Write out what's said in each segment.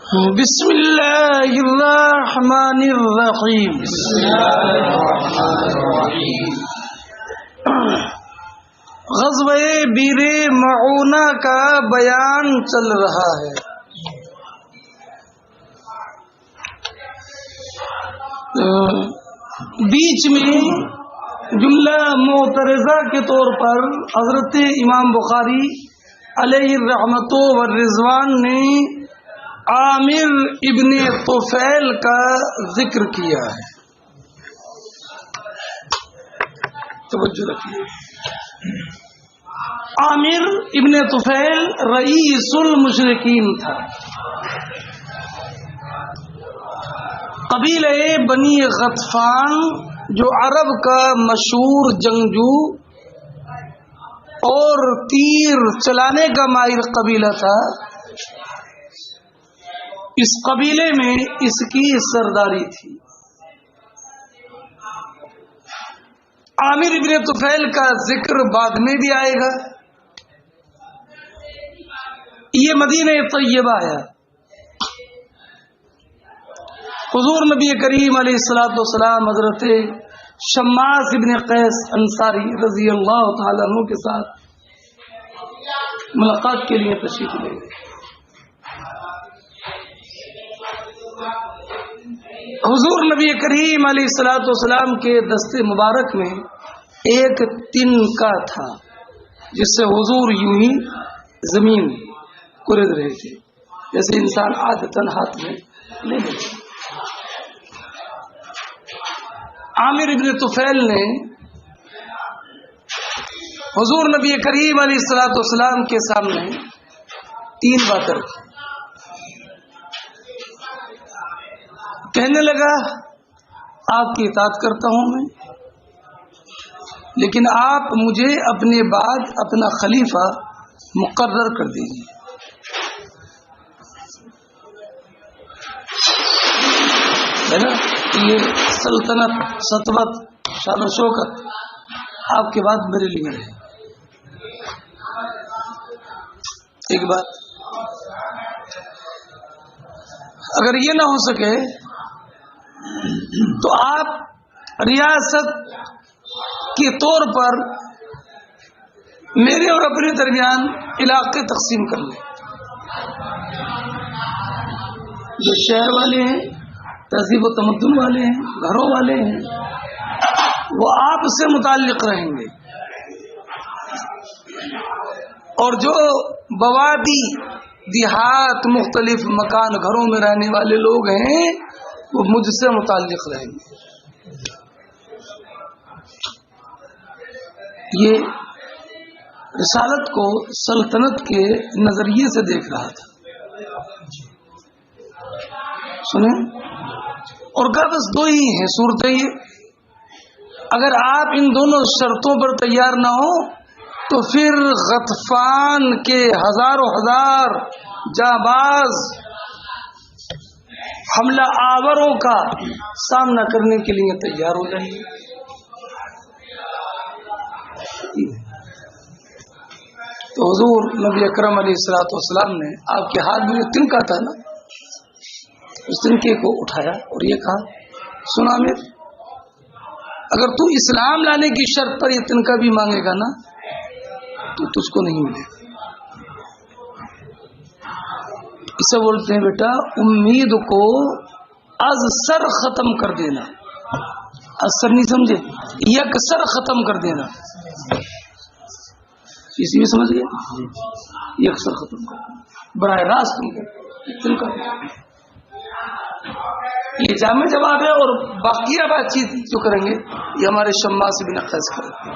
بسم اللہ الرحمن الرحیم. غزوہ بیر معونہ کا بیان چل رہا ہے. بیچ میں جملہ معترضہ کے طور پر حضرت امام بخاری علیہ الرحمۃ والرضوان نے عامر ابن طفیل کا ذکر کیا ہے. توجہ رکھیے. عامر ابن طفیل رئیس المشرکین تھا. قبیلہ بنی غطفان جو عرب کا مشہور جنگجو اور تیر چلانے کا ماہر قبیلہ تھا، اس قبیلے میں اس کی سرداری تھی. عامر ابن طفیل کا ذکر بعد میں بھی آئے گا. یہ مدینہ طیبہ آیا. حضور نبی کریم علیہ الصلوۃ والسلام حضرت شماس ابن قیس انصاری رضی اللہ تعالیٰ عنہ کے ساتھ ملاقات کے لیے تشریف لے گئے. حضور نبی کریم علیہ الصلوۃ والسلام کے دست مبارک میں ایک تنکا تھا جس سے حضور یوں ہی زمین کورد رہے تھے جیسے انسان عادتاً ہاتھ میں لے لیتے. عامر ابن طفیل نے حضور نبی کریم علیہ الصلوۃ والسلام کے سامنے 3 باتیں رکھی. کہنے لگا آپ کی اطاعت کرتا ہوں میں، لیکن آپ مجھے اپنے بعد اپنا خلیفہ مقرر کر دیجیے. ہے نا، یہ سلطنت، سطوت، شان و شوکت آپ کے بعد میرے لیے رہے. ایک بات، اگر یہ نہ ہو سکے تو آپ ریاست کے طور پر میرے اور اپنے درمیان علاقے تقسیم کر لیں. جو شہر والے ہیں، تہذیب و تمدن والے ہیں، گھروں والے ہیں، وہ آپ سے متعلق رہیں گے، اور جو بوادی، دیہات، مختلف مکان گھروں میں رہنے والے لوگ ہیں وہ مجھ سے متعلق رہیں گے. یہ رسالت کو سلطنت کے نظریے سے دیکھ رہا تھا. سنیں، اور کہا بس 2 ہی ہیں صورتیں. یہ اگر آپ ان دونوں شرطوں پر تیار نہ ہو تو پھر غطفان کے ہزاروں ہزار جانباز حملہ آوروں کا سامنا کرنے کے لیے تیار ہو جائیں گے. تو حضور نبی اکرم علیہ الصلوۃ والسلام نے آپ کے ہاتھ میں جو تنکا تھا نا، اس تنکے کو اٹھایا اور یہ کہا، سنا میرے، اگر تو اسلام لانے کی شرط پر یہ تنکا بھی مانگے گا نا تو تجھ کو نہیں ملے گا. اسے بولتے ہیں بیٹا امید کو از سر ختم کر دینا. از سر نہیں سمجھے، یک سر ختم کر دینا. اسی میں سمجھ گئے، یک سر ختم کر دینا، براہ راست تم کو. یہ جامع جواب ہے، اور باقیہ بات چیت جو کریں گے یہ ہمارے شماس بن قیس کریں گے.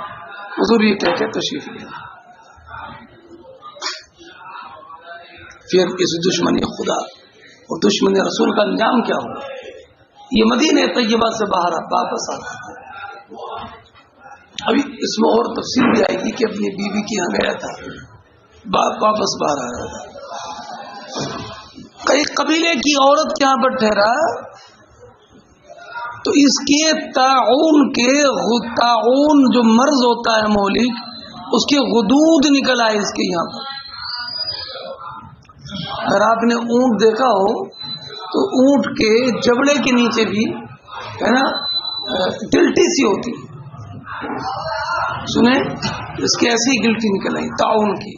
حضور یہ کہہ کے تشریف لے. پھر اس دشمنی خدا اور دشمنی رسول کا انجام کیا ہوگا؟ یہ مدینہ طیبہ سے باہر واپس آتا. ابھی اس میں اور تفصیل بھی آئے گی کہ اپنی بیوی کے یہاں گیا تھا، واپس باہر آ رہا تھا. کئی قبیلے کی عورت کے یہاں پر ٹھہرا تو اس کے تعاون جو مرض ہوتا ہے مولک، اس کے غدود نکل آئے اس کے یہاں پر. اگر آپ نے اونٹ دیکھا ہو تو اونٹ کے جبڑے کے نیچے بھی ہے نا گلٹی سی ہوتی، سنیں اس کی ایسی گلٹی نکل آئی تعاون کی.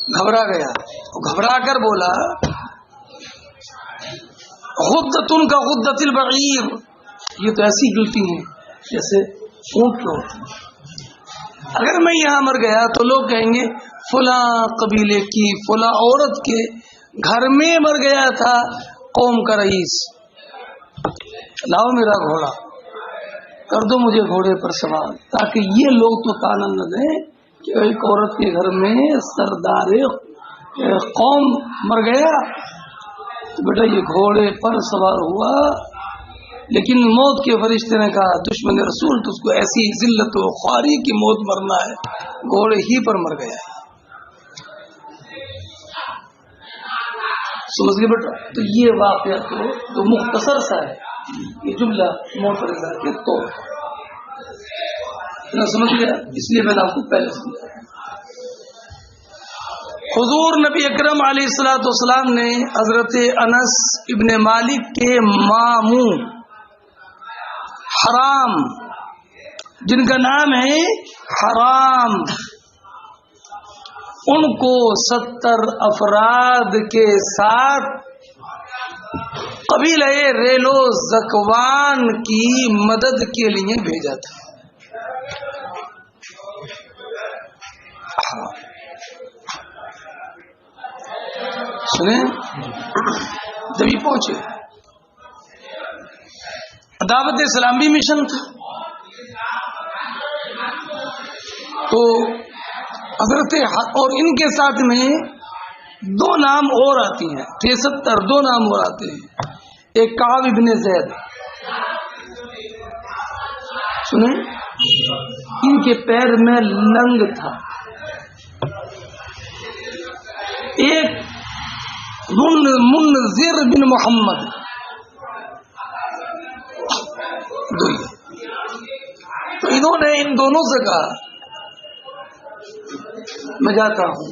گھبرا گیا، گھبرا کر بولا غدۃ کا غدۃ البعیر، یہ تو ایسی گلٹی ہے جیسے اونٹ کی ہوتی ہے. اگر میں یہاں مر گیا تو لوگ کہیں گے فلاں قبیلے کی فلاں عورت کے گھر میں مر گیا تھا قوم کا رئیس. لاؤ میرا گھوڑا، کر دو مجھے گھوڑے پر سوار، تاکہ یہ لوگ تو تانا نہ دیں کہ ایک عورت کے گھر میں سردار قوم مر گیا. تو بیٹا یہ گھوڑے پر سوار ہوا، لیکن موت کے فرشتے نے کہا دشمن رسول تو اس کو ایسی ذلت و خواری کی موت مرنا ہے، گھوڑے ہی پر مر گیا ہے. سمجھ گئے بیٹا؟ تو یہ واقعہ تو مختصر سا ہے، یہ جملہ معترضہ کے طور پر سمجھ گیا، اس لیے میں نے آپ کو پہلے سمجھا. حضور نبی اکرم علیہ الصلوۃ والسلام نے حضرت انس ابن مالک کے ماموں حرام، جن کا نام ہے حرام، ان کو 70 افراد کے ساتھ قبیلہ ریلو زکوان کی مدد کے لیے بھیجا تھا. سنیں، جب یہ پہنچے دعوت اسلام بھی مشن تھا، تو حضرت اور ان کے ساتھ میں 2 نام اور آتی ہیں، 73 2 نام اور آتے ہیں. ایک کعب ابن زید، سنیں ان کے پیر میں لنگ تھا. ایک منذر بن محمد، تو انہوں نے ان دونوں سے کہا میں جاتا ہوں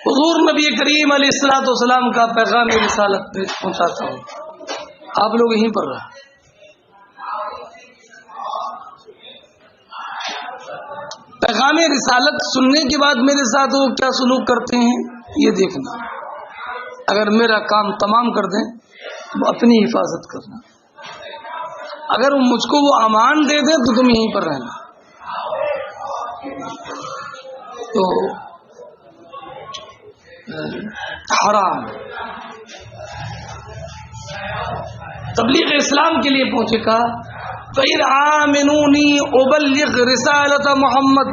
حضور نبی کریم علیہ الصلوۃ والسلام کا پیغام رسالت پہنچاتا ہوں، آپ لوگ یہیں پر رہے. پیغام رسالت سننے کے بعد میرے ساتھ وہ کیا سلوک کرتے ہیں یہ دیکھنا. اگر میرا کام تمام کر دیں تو اپنی حفاظت کرنا، اگر مجھ کو وہ امان دے دیں تو تم یہیں پر رہنا. تو حرام تبلیغ اسلام کے لیے پہنچے، کہا فَإِنْ آمِنُونِي أُبَلِّغْ رِسَالَةَ محمد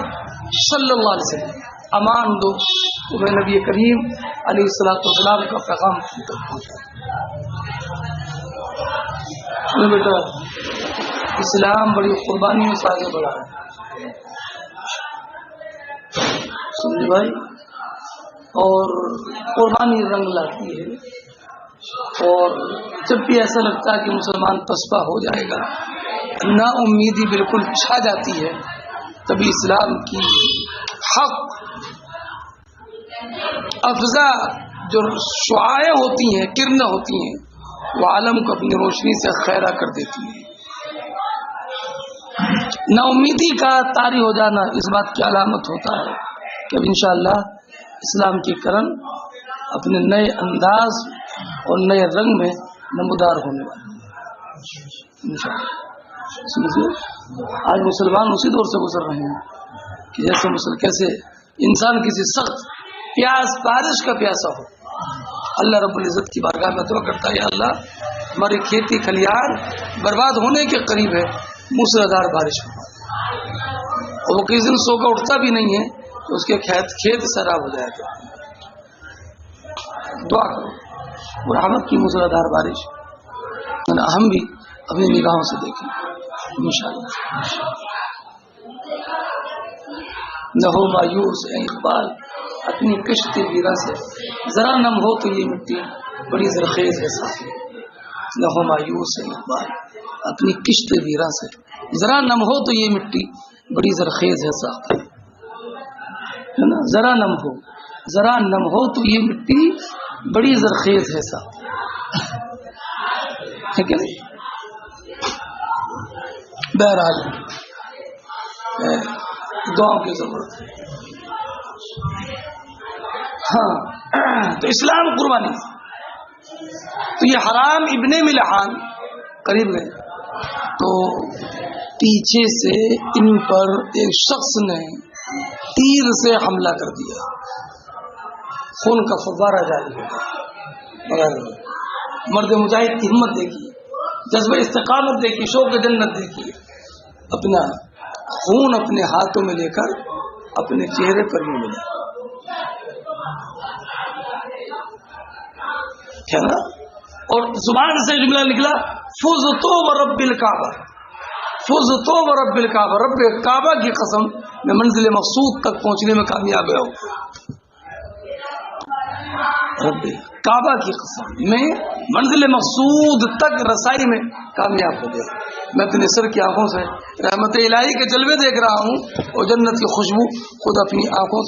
صلی اللہ علیہ وسلم، امان دو تو میں نبی کریم علیہ الصلوۃ والسلام کا پیغام تک پہنچا. بیٹا اسلام بڑی قربانیوں سے آگے بڑھا ہے، سمجھے بھائی، اور قربانی رنگ لاتی ہے. اور جب بھی ایسا لگتا ہے کہ مسلمان پسپا ہو جائے گا، نا امیدی بالکل چھا جاتی ہے، تبھی اسلام کی حق افزا جو شعاعیں ہوتی ہیں، کرنیں ہوتی ہیں، وہ عالم کو اپنی روشنی سے خیرہ کر دیتی ہیں. نا امیدی کا طاری ہو جانا اس بات کی علامت ہوتا ہے کہ اب انشاءاللہ اسلام کی کرن اپنے نئے انداز اور نئے رنگ میں نمودار ہونے والی ہے انشاءاللہ. آج مسلمان اسی دور سے گزر رہے ہیں کہ جیسے کیسے انسان کسی سخت پیاس بارش کا پیاسا ہو، اللہ رب العزت کی بارگاہ میں دعا کرتا ہے یا اللہ ہماری کھیتی کھلیان برباد ہونے کے قریب ہے، موسلادھار بارش ہو. اور وہ کسی دن سو کر اٹھتا بھی نہیں ہے تو اس کے کھیت سیراب ہو جائے گا. دعا کرو رحمت کی موسلادھار بارش ہم بھی اپنی نگاہوں سے دیکھیں انشاءاللہ. نہ ہو مایوس اے اقبال اپنی کشت ویرا سے، ذرا نم ہو تو یہ مٹی بڑی زرخیز ہے صافی. نہ ہو مایوس اے اقبال اپنی کشت ویرا سے، ذرا نم ہو تو یہ مٹی بڑی زرخیز ہے صافی. ہے نا، ذرا نم ہو تو یہ مٹی بڑی زرخیز ہے صاحب، ٹھیک ہے نہیں؟ بہرحال دعاؤں کی ضرورت ہے. ہاں تو اسلام قربانی. تو یہ حرام ابن ملحان قریب گئے تو پیچھے سے ان پر ایک شخص نے تیر سے حملہ کر دیا، خون کا فوارہ جاری ہو گیا. مرد مجاہد کی ہمت دیکھیے، جذبہ استقامت دیکھیے، شوق جنت دیکھیے، اپنا خون اپنے ہاتھوں میں لے کر اپنے چہرے پر بھی ملا، کیا نا؟ اور زبان سے جملہ نکلا فزتو ورب الکعبہ، فزتو ورب الکعبہ، رب کعبہ کی قسم میں منزل مقصود تک پہنچنے میں کامیاب ہوں. رب کعبہ کی قسم میں منزل مقصود تک رسائی میں کامیاب ہو گیا. میں اپنے سر کی آنکھوں سے رحمت الہی کے جلوے دیکھ رہا ہوں اور جنت کی خوشبو خود اپنی آنکھوں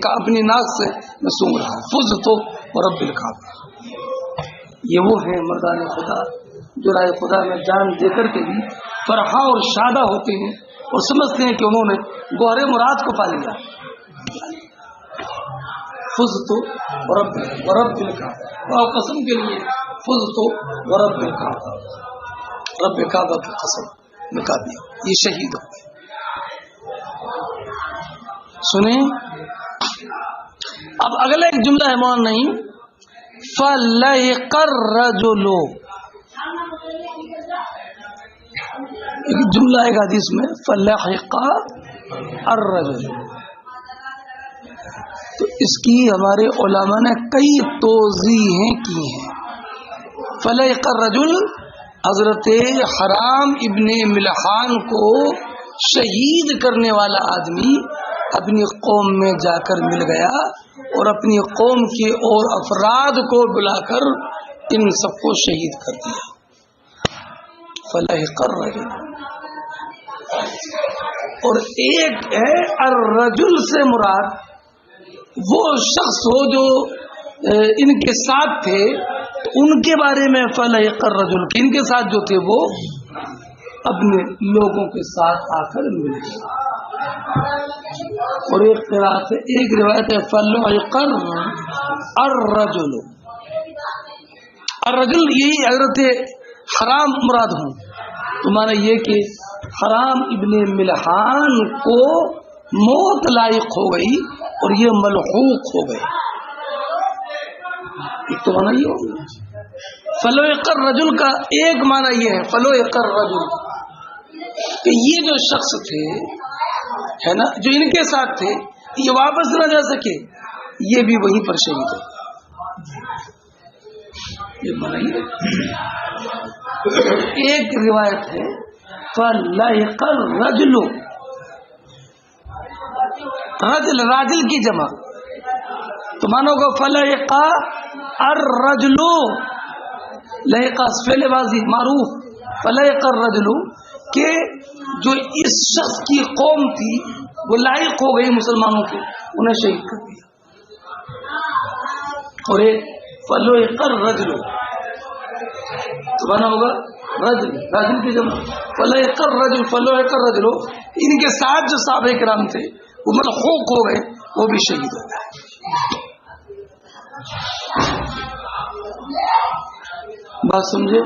اپنی ناک سے میں سونگ رہا ہوں. فزتو ورب الکعبہ. یہ وہ ہیں مردان خدا جو راہ خدا میں جان دے کر کے بھی فرحاں اور شادہ ہوتے ہیں اور سمجھتے ہیں کہ انہوں نے گوہر مراد کو پا لیا. فزتو ورب الکعبہ، اور قسم کے لیے فزتو ورب الکعبہ، رب کعبہ کی قسم میں کعبہ، یہ شہید ہو گئے. سنیں اب اگلا ایک جملہ ہے مان نہیں، فَلَحِقَ الرَّجُلُ، ایک جملہ ایک حدیث میں فَلَحِقَ الرَّجُلُ. تو اس کی ہمارے علماء نے کئی توضیحیں کی ہیں. فَلَحِقَ الرَّجُلُ حضرت حرام ابن ملحان کو شہید کرنے والا آدمی اپنی قوم میں جا کر مل گیا اور اپنی قوم کے اور افراد کو بلا کر ان سب کو شہید کر دیا. فلحق الرجل. اور ایک ہے الرجل سے مراد وہ شخص ہو جو ان کے ساتھ تھے، ان کے بارے میں فلحق الرجل، ان کے ساتھ جو تھے وہ اپنے لوگوں کے ساتھ آ کر مل گئے. اور ایک روایت ہے فلحق الرجل. الرجل یہی حضرت حرام مراد ہوں. تو معنی یہ کہ حرام ابن ملحان کو موت لائق ہو گئی اور یہ ملحوق ہو گئے. ایک تو معنی یہ ہوگا. فلحق الرجل کا ایک معنی یہ ہے فلحق الرجل کہ یہ جو شخص تھے ہے نا جو ان کے ساتھ تھے یہ واپس نہ جا سکے، یہ بھی وہیں پر شہید ہو. یہ معنی ایک روایت ہے فلحق الرجل، راجل کی جمع تو مانو گا فلحق الرجل، لحق فعل ماضی معروف، فلحق الرجل کہ جو اس شخص کی قوم تھی وہ لائق ہو گئی مسلمانوں کے، انہیں شہید کر دیا. اور ایک فلحق الرجل تو بنا ہوگا راجل کی جمع فلحق الرجل، فلحق الرجل ان کے ساتھ جو صحابہ کرام تھے وہ ملحوق ہو گئے، وہ بھی شہید ہو گئے. بات سمجھے؟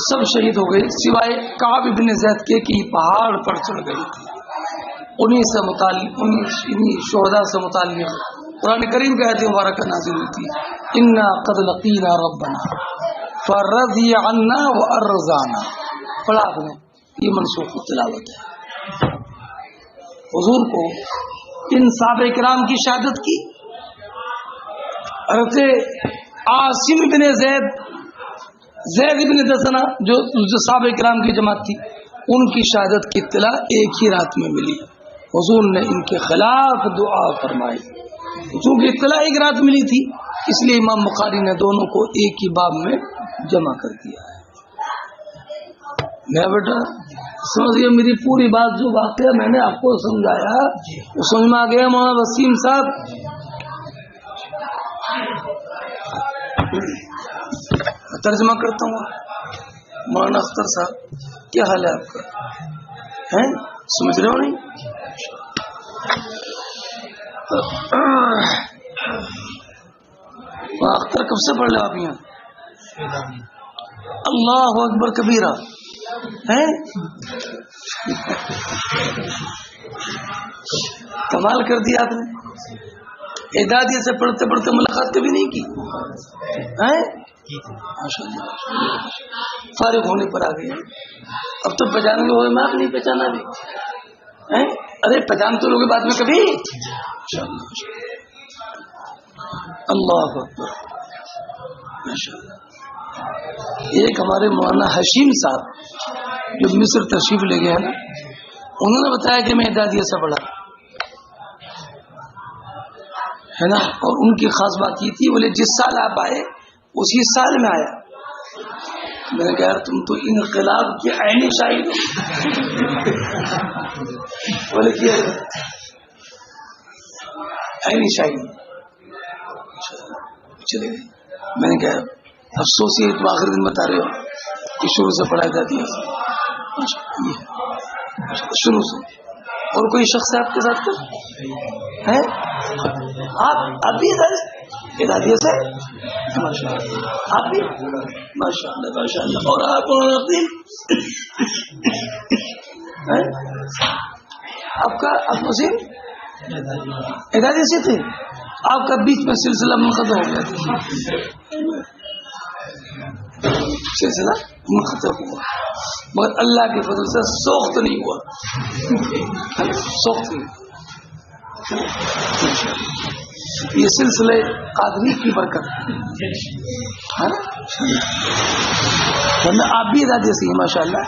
سب شہید ہو گئے سوائے کعب ابن زید کے کہ پہاڑ پر چڑھ گئی تھی. انہیں سے متعلق انہیں شہداء سے متعلق قرآن کریم کی آیت مبارکہ نازل ہوئی تھی انا قد لقینا ربنا فرضی عنا وارضانا. پڑھا آپ نے، یہ منسوخ تلاوت ہے. حضور کو ان صحابہ کرام کی شہادت کی. حضرت عاصم بن زید بن دسنا جو صحابہ کرام کی جماعت تھی ان کی شہادت کی اطلاع ایک ہی رات میں ملی. حضور نے ان کے خلاف دعا فرمائی. چونکہ اطلاع ایک رات ملی تھی اس لیے امام بخاری نے دونوں کو ایک ہی باب میں جمع کر دیا ہے. میں بیٹا سمجھئے میری پوری بات جو واقعہ میں نے آپ کو سمجھایا وہ سمجھ میں آ گیا مولانا وسیم صاحب؟ ترجمہ کرتا ہوں. مولانا اختر صاحب کیا حال ہے آپ کا؟ ہیں سمجھ رہے ہو نہیں؟ اختر کب سے پڑھ لے آپ یہاں؟ اللہ اکبر کبیرہ ہیں. کمال کر دیا آپ نے. اعدادیہ سے پڑھتے پڑھتے ملاقات کبھی نہیں کی ہیں؟ فارغ ہونے پر آ گئے. اب تو پہچان گے ہوئے میں آپ نہیں پہچانا بھی ہیں. ارے پہچان تو لوگ بعد میں کبھی. اللہ اکبر. ایک ہمارے مولانا حشیم صاحب جو مصر تشریف لے گئے ہیں نا, انہوں نے بتایا کہ میں اعدادیہ سے پڑھا ہے نا, اور ان کی خاص بات یہ تھی, بولے جس سال آپ آئے اسی سال میں آیا. میں نے کہا یار تم تو انقلاب کے عینی شاہد ہو. بولے کیا عینی شاہد چلے گئے. میں نے کہا افسوس یہ تم آخری دن بتا رہے ہو کہ شروع سے پڑھائی جاتی ہے شروع سے. اور کوئی شخص ہے آپ کے ساتھ ہے؟ آپ بھی اعدادیہ سے آپ بھی ماشاء اللہ ماشاء اللہ. اور آپ آپ کا وسیم اعدادیہ سے تھے. آپ کا بیچ میں سلسلہ منقطع ہو گیا تھا. سلسلہ منقطع ہوا مگر اللہ کے فضل سے سوخت نہیں ہوا. سوخت نہیں. یہ سلسلے قادری کی برکت ہے. ورنہ آپ بھی اعدادیہ سے ہیں ماشاء اللہ.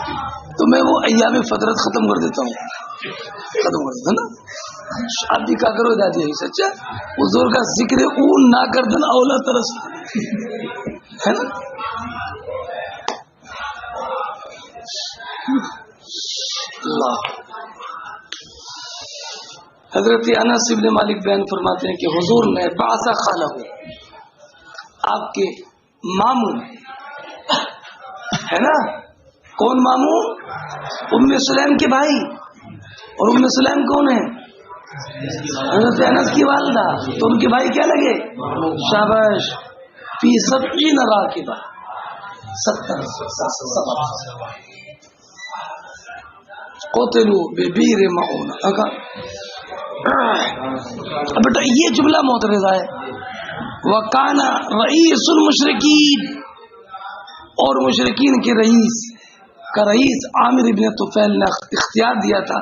تو میں وہ ایام فطرت ختم کر دیتا ہوں, ختم کر دیتا نا. آپ بھی کیا کرو اعدادیہ ہی سچا. حضور کا ذکر اون نہ کر دن اولا ترس ہے نا. اللہ. حضرت انس بن مالک بیان فرماتے ہیں کہ حضور نے بعث خالہ, آپ کے ماموں ہے نا. کون ماموں؟ ام سلیم کے بھائی. اور ام سلیم کون ہے؟ حضرت انس کی والدہ. تو ان کے بھائی کیا لگے؟ شاباش. فی 70 راکبہ 70 قتلوا ببیر معونہ. بیٹا یہ جملہ معترضہ ہے. وکان رئیس المشرکین, اور مشرکین کے رئیس کا رئیس عامر ابن طفیل نے اختیار دیا تھا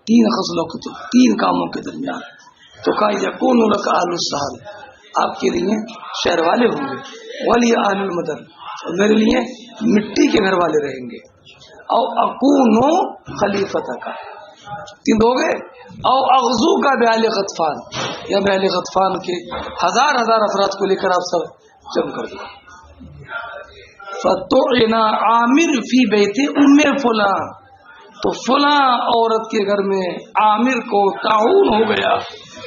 3 خصلوں کو, 3 کاموں کے درمیان. تو کہا یکون لک اہل السہل, آپ کے لیے شہر والے ہوں گے, ولی اہل المدن, اور میرے لیے مٹی کے گھر والے رہیں گے. او اکونو خلیفتک, 3 ہو گئے. او اغزو کا بہل غطفان, یا بہل غطفان کے 1000 افراد کو لے کر آپ سب جم کر دو. فتعن عامر فی بیت ام فلاں, تو فلاں عورت کے گھر میں عامر کو طاعون ہو گیا.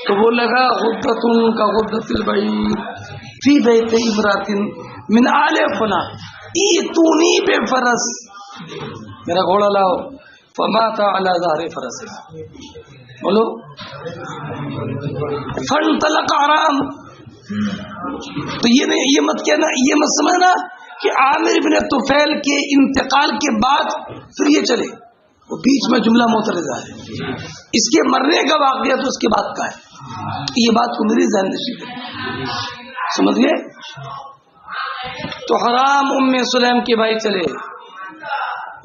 تو وہ لگا غدۃ کا غدۃ البعیر فی بیت امرأۃ من آل فلاں ایتونی بفرس, میرا گھوڑا لاؤ. فمات علی ظہر فرس, بولو فانطلق حرام. تو یہ نہیں, یہ مت کہنا, یہ مت سمجھنا کہ عامر بن طفیل کے انتقال کے بعد پھر یہ چلے. وہ بیچ میں جملہ معترضہ ہے. اس کے مرنے کا واقعہ تو اس کے بعد کا ہے. یہ بات کو میری ذہن نشین سمجھ گئے. تو حرام ام سلیم کے بھائی چلے.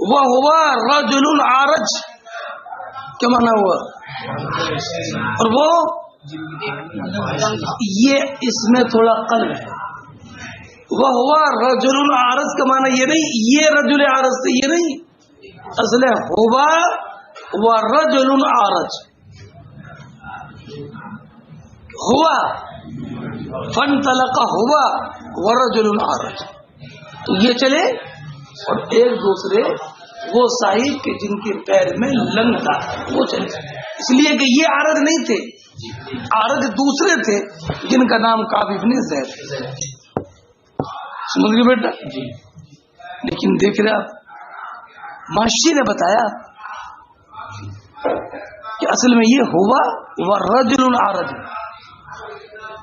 وہ ہوا رجل عارج, کیا مانا ہوا؟ اور وہ یہ اس میں تھوڑا قلب ہے. وہ ہوا رجل عارج کا مانا یہ نہیں یہ رجل عارج سے, یہ نہیں. اصل ہوا وہ رجل عارج, ہوا فانطلق ہوا ورجل عارج. تو یہ چلے اور ایک دوسرے وہ صاحب کے جن کے پیر میں لنگ تھا وہ چلے. اس لیے کہ یہ عارض نہیں تھے, عارج دوسرے تھے جن کا نام کعب ابن زید، سمجھ گئے بیٹا؟ لیکن دیکھ رہے آپ، ماشی نے بتایا کہ اصل میں یہ ہوا ورجل عارج،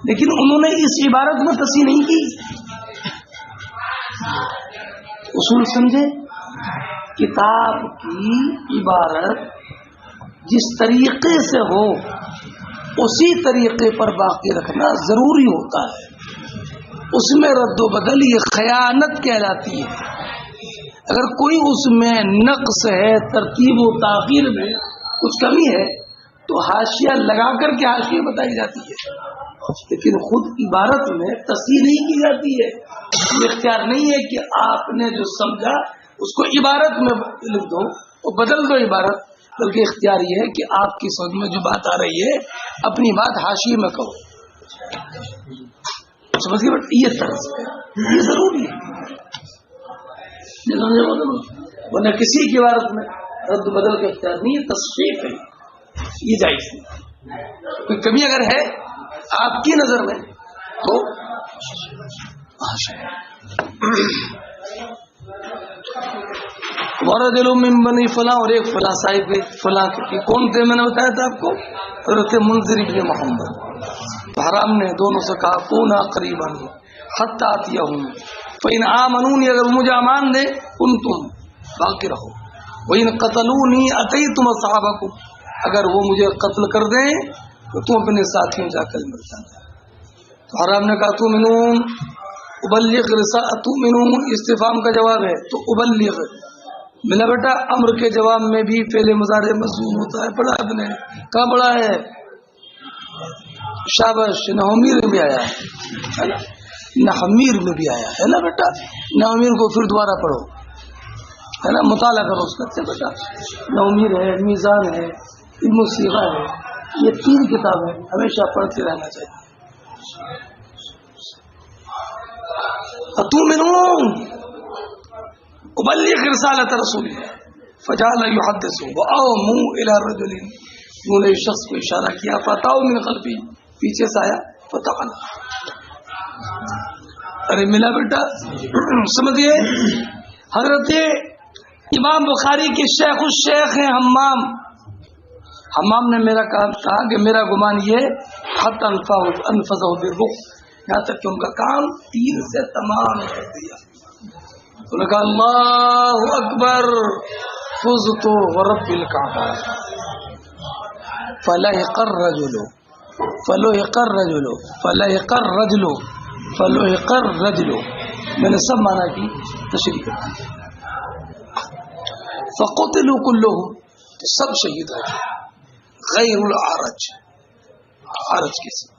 لیکن انہوں نے اس عبارت میں تصحیح نہیں کی۔ اصول سمجھے؟ کتاب کی عبارت جس طریقے سے ہو اسی طریقے پر باقی رکھنا ضروری ہوتا ہے، اس میں رد و بدل یہ خیانت کہلاتی ہے۔ اگر کوئی اس میں نقص ہے، ترتیب و تاخیر میں کچھ کمی ہے تو حاشیہ لگا کر کے حاشیہ بتائی جاتی ہے، لیکن خود عبارت میں تصحیح نہیں کی جاتی ہے۔ یہ اختیار نہیں ہے کہ آپ نے جو سمجھا اس کو عبارت میں لکھ دو اور بدل دو عبارت، بلکہ اختیار یہ ہے کہ آپ کی سمجھ میں جو بات آ رہی ہے اپنی بات حاشیے میں کہو۔ سمجھیے بٹ یہ طرز ہے، یہ ضروری ہے، ورنہ کسی کی عبارت میں رد بدل کا اختیار نہیں ہے، تصحیح ہے، یہ جائز ہے۔ کوئی کمی اگر ہے آپ کی نظر میں تو ورجل من بنی فلاں، اور ایک فلاں صاحب فلاں کے کون تھے میں نے بتایا تھا آپ کو، حضرت منذر بن محمد۔ تو حرام نے دونوں سے کہا کونا قریبا حتی آتیہم فإن آمنونی، اگر مجھے امان دے کنتم باقی رہو، وإن قتلونی اتیتم اصحابکم، اگر وہ مجھے قتل کر دیں تو تم اپنے ساتھیوں جا کر مل جانا۔ تو حرام نے کہا تؤمنون ابلغ تؤمنون، استفہام کا جواب ہے تو ابلغ ملا بیٹا، امر کے جواب میں بھی فعل مضارع مجزوم ہوتا ہے، پڑھا آپ نے کہاں پڑھا ہے؟ شاباش، نحمیر میں بھی آیا ہے نا، نحمیر میں بھی آیا ہے نا بیٹا، نحمیر کو پھر دوبارہ پڑھو ہے نا، مطالعہ کرو اس کا بیٹا، نحمیر ہے، میزان ہے، ابن صیغہ ہے، یہ 3 کتابیں ہمیشہ پڑھتے رہنا چاہیے۔ اتؤمنون ابلغ رسالت رسول فجعل يحدث واوموا الى الرجل، انہوں نے شخص کو اشارہ کیا، فتاو من قلبی، پیچھے سے آیا فتقنا۔ ارے ملا بیٹا، سمجھئے حضرت امام بخاری کے شیخ الشیخ ہیں حمام نے میرا کہا کہ میرا گمان یہ حتی انفذہ بالرخ، یہاں تک کہ ان کا کام 3 سے تمام کر دیا۔ انہوں نے کہا اللہ اکبر فزت ورب الکعبہ فلحق الرجل میں نے سب معنی کی تشریح کر دی۔ فقتلوا كلهم، سب شہید ہو گئے غیر العارج، عارج کے ساتھ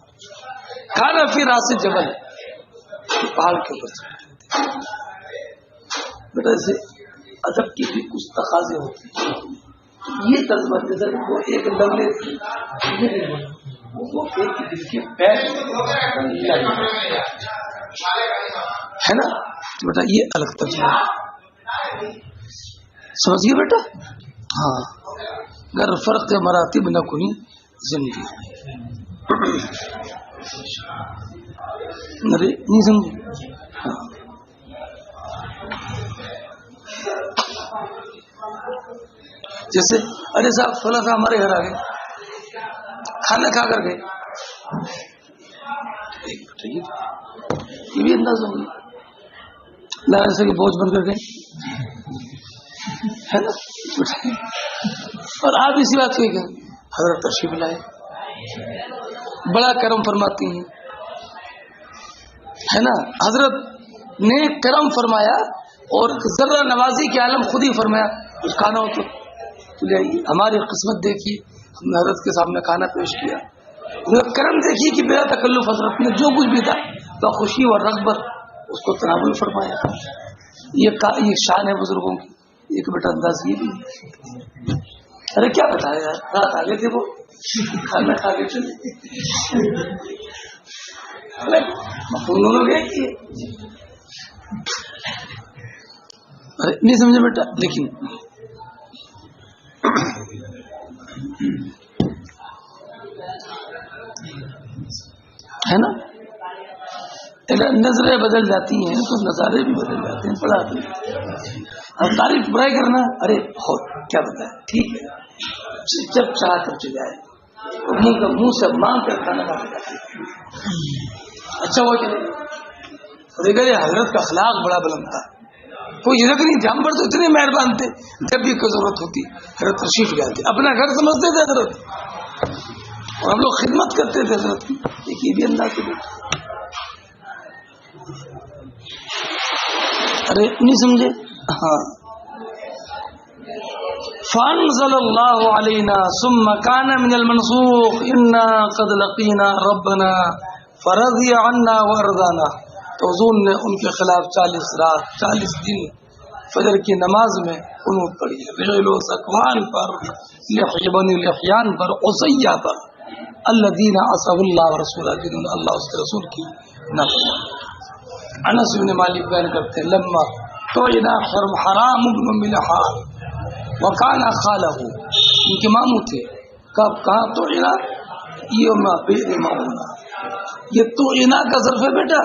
کھانا فی راس جبل، پہاڑ کے اوپر بیٹا۔ اسے ادب کی بھی کچھ تقاضے ہوتے ہیں، یہ ترجمہ نظر وہ ایک لمبے وہ ایک دل کے پیر ہے نا بیٹا، یہ الگ ترجمہ سمجھیے بیٹا۔ ہاں، گر فرق مراتب نہ کوئی زندگی نہیں سمجھے؟ ہاں، جیسے ارے صاحب فلاں صاحب ہمارے گھر آ گئے، کھانا کھا کر گئے، یہ بھی انداز ہوگی لائن سے بوجھ بن کر گئے ہے نا، اور آپ اسی بات کو کہ حضرت تشریف لائے، بڑا کرم فرماتی ہیں ہے نا، حضرت نے کرم فرمایا اور ذرہ نوازی کے عالم خود ہی فرمایا کچھ کھانا ہو تو لے آئیے۔ ہماری قسمت دیکھی، ہم نے حضرت کے سامنے کھانا پیش کیا، کرم دیکھی کہ بلا تکلف حضرت نے جو کچھ بھی تھا تو خوشی اور رغبت اس کو تناول فرمایا۔ یہ شان ہے بزرگوں کی، ایک بیٹا انداز یہ بھی۔ ارے کیا بتایا یار، رات آ گئے تھے وہ کھانا کھا کے چلے گئے کہ ارے نہیں سمجھے بیٹا، لیکن ہے نا. نظریں بدل جاتی ہیں تو نظارے بھی بدل جاتے ہیں. پڑھا اب تعریف برائی کرنا، ارے بہت کیا بتائے، ٹھیک ہے جب چاہ کر چلے آئے منہ سے مانگ کر کھانا کھانا اچھا ہوا چلے. دیکھا یہ حضرت کا اخلاق بڑا بلند تھا، کوئی ضرورت نہیں تھی. ہم پر تو اتنے مہربان تھے، جب بھی کوئی ضرورت ہوتی حضرت تشریف لے آتے، اپنا گھر سمجھتے تھے حضرت، اور ہم لوگ خدمت کرتے تھے حضرت کی. یہ بھی اللہ کے بیٹے. ارے نہیں سمجھے؟ ہاں. فانزل اللہ علینا ثم کان من المنسوخ انا قد لقینا ربنا فرضی عنا وارضانا. تو حضور نے ان کے خلاف 40 رات 40 دن فجر کی نماز میں قنوت پڑھی، ریل و سکوان پر، بنی لحیان پر، عصیہ پر، الذین عصوا اللہ ورسولہ، جنہوں نے اللہ اس کے رسول کی نافرمانی. انس بن مالک بیان کرتے ہیں لما توعنا حرام بن ملحان وکانا خالہ، ان کے ماموں تھے. کب کہاں توعنا؟ یوم بئر معونہ. یہ توعنا کا ظرف ہے بیٹا،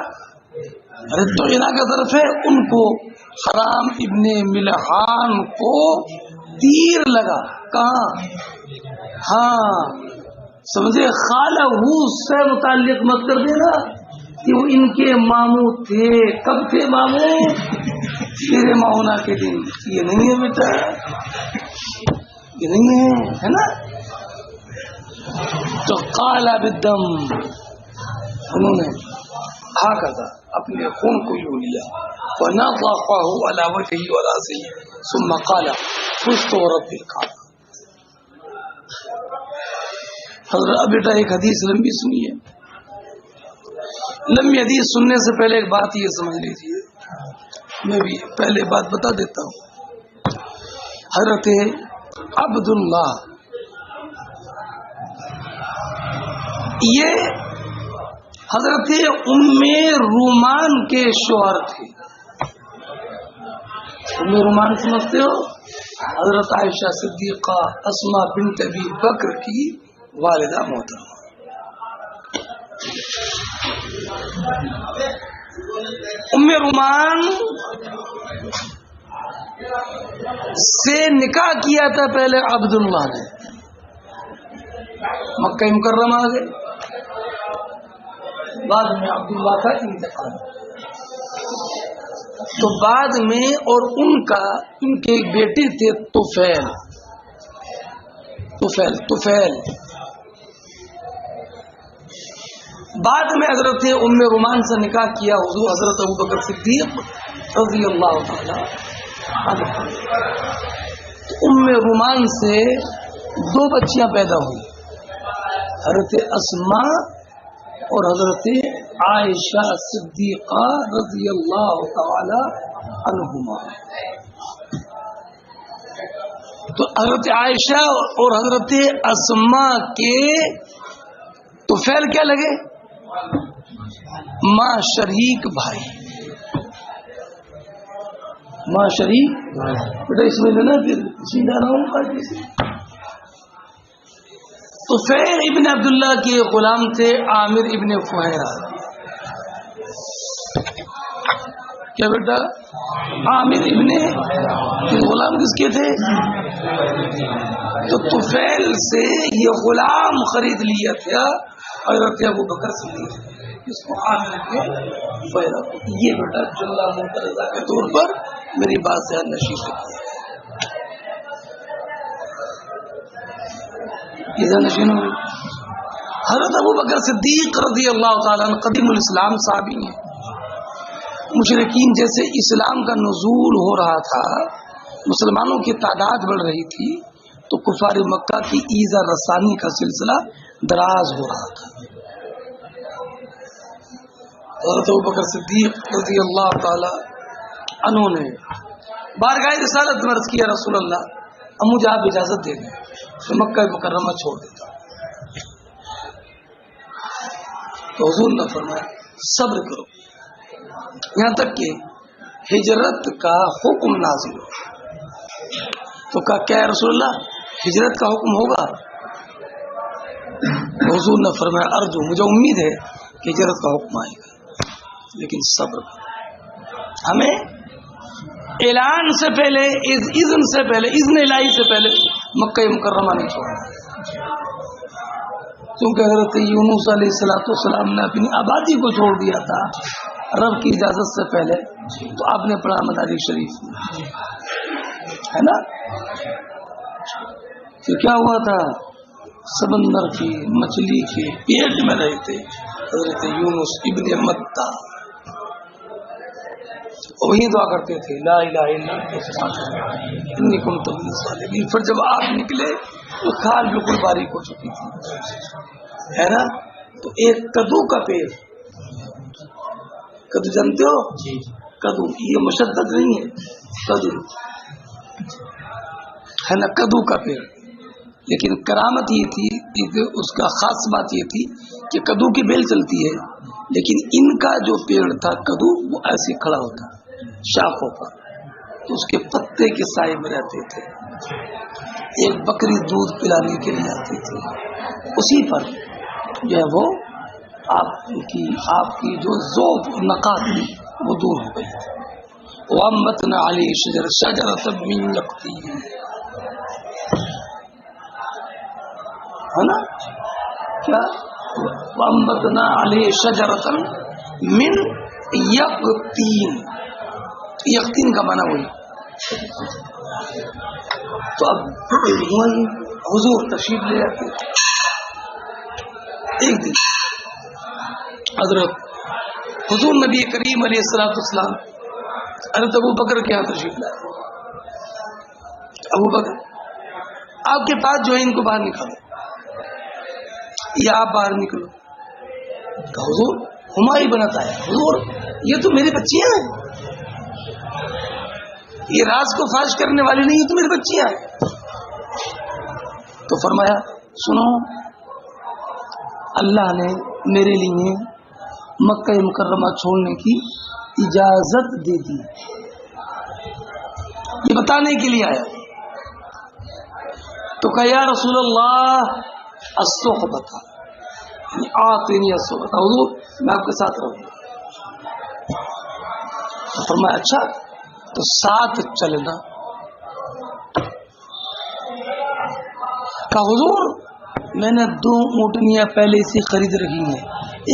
ارے توعنا کا ظرف ہے. ان کو حرام ابن ملحان کو تیر لگا. کہاں؟ ہاں سمجھے، خالہ سے متعلق مت کر دینا کہ وہ ان کے ماموں تھے. کب تھے ماموں؟ تیرے معونہ کے دن. یہ نہیں ہے بیٹا، یہ نہیں ہے نا. تو قالا بالدم، انہوں نے ہاکذا اپنے خون کو یوں لیا. ونضحه على وجهه وراسه ثم قال فزت ورب الكعبة. حضرت بیٹا ایک حدیث لمبی سنیے. لمبی حدیث سننے سے پہلے ایک بات یہ سمجھ لیجیے، میں بھی پہلے بات بتا دیتا ہوں. حضرت عبداللہ یہ حضرت ام رومان کے شوہر تھے. ام رومان سمجھتے ہو؟ حضرت عائشہ صدیقہ اسماء بنت ابی بکر کی والدہ محترمہ. ام رومان سے نکاح کیا تھا پہلے عبداللہ نے. مکہ مکرمہ آ گئے، بعد میں عبداللہ کا انتقال. تو بعد میں اور ان کے ایک بیٹے تھے طفیل. بعد میں حضرت ام رومان سے نکاح کیا حضور حضرت ابوبکر صدیق رضی اللہ تعالی عنہ. ام رومان سے 2 بچیاں پیدا ہوئی، حضرت اسماء اور حضرت عائشہ صدیقہ رضی اللہ تعالی عنہما. تو حضرت عائشہ اور حضرت اسماء کے طفیل کیا لگے؟ ماں شریک بھائی. ماں شریک بیٹا اس میں لینا پھر سیدھا نہ ہوں. طفیل ابن عبداللہ کے غلام تھے عامر ابن فہیرہ. کیا بیٹا؟ عامر ابن غلام کس کے تھے؟ تو طفیل سے یہ غلام خرید لیا تھا حضرت ابوبکر صدیق، اس کو عامر ابن فہیرہ. یہ بیٹا جملہ مترجمہ کے طور پر میری بات سے نشیب ہے. حضرت ابوبکر صدیق رضی اللہ تعالیٰ عنہ قدیم الاسلام صحابی ہیں. مشرکین جیسے اسلام کا نزول ہو رہا تھا، مسلمانوں کی تعداد بڑھ رہی تھی، تو کفار مکہ کی ایذا رسانی کا سلسلہ دراز ہو رہا تھا. حضرت ابوبکر صدیق رضی اللہ تعالی عنہ نے بارگاہ رسالت میں عرض کیا رسول اللہ اب مجھے آپ اجازت دے دیں تو مکہ مکرمہ چھوڑ دیتا. تو حضور نے فرمایا صبر کرو یہاں تک کہ ہجرت کا حکم نازل ہو. تو کہا کیا رسول اللہ ہجرت کا حکم ہوگا؟ حضور نے فرمایا ارجو، مجھے امید ہے کہ ہجرت کا حکم آئے گا، لیکن صبر ہمیں اعلان سے پہلے، اذن سے پہلے، اذن الہی سے پہلے مکہ مکرمہ نہیں چھوڑنا، کیونکہ حضرت یونس علیہ السلام نے اپنی آبادی کو چھوڑ دیا تھا رب کی اجازت سے پہلے، تو آپ نے پڑھا مداری شریف ہے نا، کہ کیا ہوا تھا، سمندر کی مچھلی کے پیٹ میں رہے تھے حضرت یونس ابن متہ، وہی دعا کرتے تھے لا الہ الا انت انی کنت من الظالمین۔ پھر جب آپ نکلے تو کھال بالکل باریک ہو چکی تھی، ہے نا، تو ایک کدو کا پیڑ، کدو جانتے ہو، کدو، یہ مشدد نہیں ہے، کدو ہے نا، کدو کا پیڑ، لیکن کرامت یہ تھی، اس کا خاص بات یہ تھی کہ کدو کی بیل چلتی ہے، لیکن ان کا جو پیڑ تھا کدو وہ ایسے کھڑا ہوتا شاخوں پر، تو اس کے پتے کے سائے میں رہتے تھے، ایک بکری دودھ پلانے کے لیے آتی تھی، اسی پر جو ہے وہ آپ کی جو ذوق نقاط تھی وہ دور ہو گئی تھی۔ وَأَنبَتْنَا عَلَيْهِ شَجَرَةً مِّن يَقْطِينٍ، ہے نا، کیا وَأَنبَتْنَا عَلَيْهِ شَجَرَةً مِّن يَقْطِينٍ، یقین کا معنی وہی، تو اب وہی حضور تشریف لے آتے، ایک دن حضرت حضور نبی کریم علیہ السلام حضرت ابو بکر کے یہاں تشریف لائے، ابو بکر آپ کے پاس جو ہے ان کو باہر نکالو، یا آپ باہر نکلو، تو حضور ہماری بناتا ہے، حضور یہ تو میری بچیاں ہیں، یہ راز کو فاش کرنے والی نہیں، یہ تو میری بچیاں ہیں۔ تو فرمایا سنو، اللہ نے میرے لیے مکہ مکرمہ چھوڑنے کی اجازت دے دی، یہ بتانے کے لیے آیا، تو کہا یا رسول اللہ الصحبۃ، آتینی الصحبۃ، حضور میں آپ کے ساتھ رہوں گا۔ تو فرمایا اچھا تو ساتھ چلنا، کہا حضور میں نے 2 اونٹنیاں پہلے سے خرید رہی ہیں،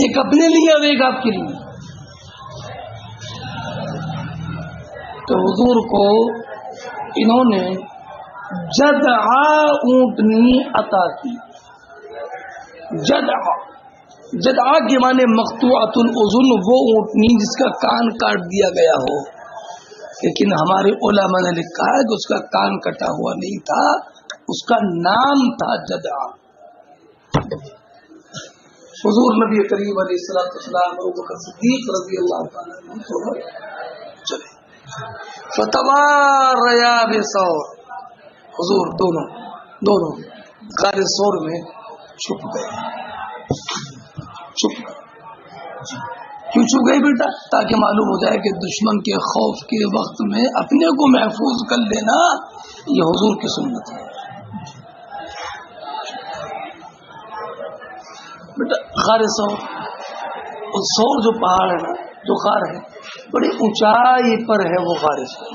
ایک اپنے لیے اور ایک آپ کے لیے۔ تو حضور کو انہوں نے جدعا اونٹنی عطا کی، جدعا کے معنی مقطوعۃ الاذن، وہ اونٹنی جس کا کان کاٹ دیا گیا ہو، لیکن ہمارے علماء نے لکھا ہے کہ اس کا کان کٹا ہوا نہیں تھا، اس کا نام تھا جدعا۔ حضور نبی کریم علیہ السلام ابو بکر صدیق رضی اللہ تعالیٰ عنہ چلے، فتواریا بثور، حضور دونوں غار ثور میں چھپ گئے، کیوں چھپ گئے بیٹا؟ تاکہ معلوم ہو جائے کہ دشمن کے خوف کے وقت میں اپنے کو محفوظ کر لینا یہ حضور کی سنت ہے بیٹا۔ غار ثور جو پہاڑ ہے نا، جو غار ہے بڑی اونچائی پر ہے وہ غار ثور،